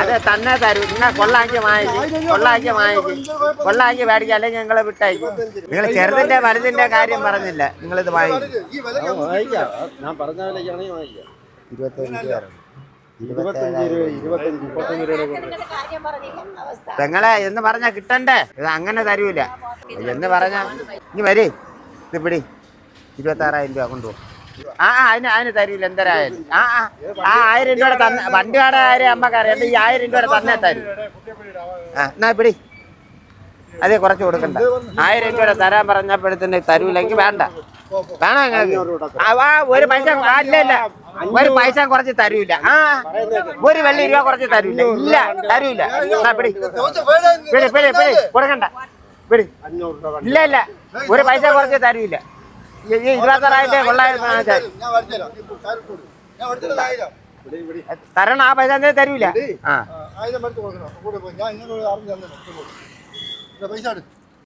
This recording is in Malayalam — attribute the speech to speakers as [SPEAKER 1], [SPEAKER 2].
[SPEAKER 1] അത് തന്നെ തരൂ. നിങ്ങൾ കൊള്ളാക്കി മേടിക്കുക, അല്ലെങ്കിൽ ഞങ്ങളെ വിട്ടയക്കും. നിങ്ങൾ ചെറുതിന്റെ വലുതിന്റെ കാര്യം പറഞ്ഞില്ല, നിങ്ങളിത് വാങ്ങിക്കും.
[SPEAKER 2] ഞാൻ പറഞ്ഞ വിലയ്ക്കാണെങ്കിൽ വാങ്ങിക്കാം.
[SPEAKER 1] 25 പെങ്ങളെ എന്ന് പറഞ്ഞാ കിട്ടണ്ടേ? ഇത് അങ്ങനെ തരൂല എന്ന് പറഞ്ഞാ. ഇനി വരേ ഇത് പിടി. 26,000 രൂപ കൊണ്ടുപോകും. അതിന് തരൂല എന്തരായാലും. 1000 രൂപ തന്നെ. വണ്ടിയുടെ കാര്യം അമ്മക്കറിയാം. ഈ 1000 രൂപ തന്നെ തരും. എന്നാ പിടി. അതേ കുറച്ച് കൊടുക്കണ്ട. 1000 രൂപ തരാൻ പറഞ്ഞപ്പോഴത്തേന് തരൂലെങ്കിൽ വേണ്ട. വേണോ നിങ്ങൾക്ക്? ഒരു പൈസ ഇല്ല. ഒരു പൈസ കുറച്ച് തരൂല. ഒരു വെള്ളി രൂപ കുറച്ച് തരൂല. ഇല്ല, തരൂല. പിടി പിടി പിടി പിടി കൊടുക്കണ്ട. പിടി. ഇല്ല, ഒരു പൈസ കുറച്ച് തരൂല. 26,000 കൊള്ളായിരുന്നു. തരണം. ആ പൈസ തരൂല.
[SPEAKER 3] പൈസ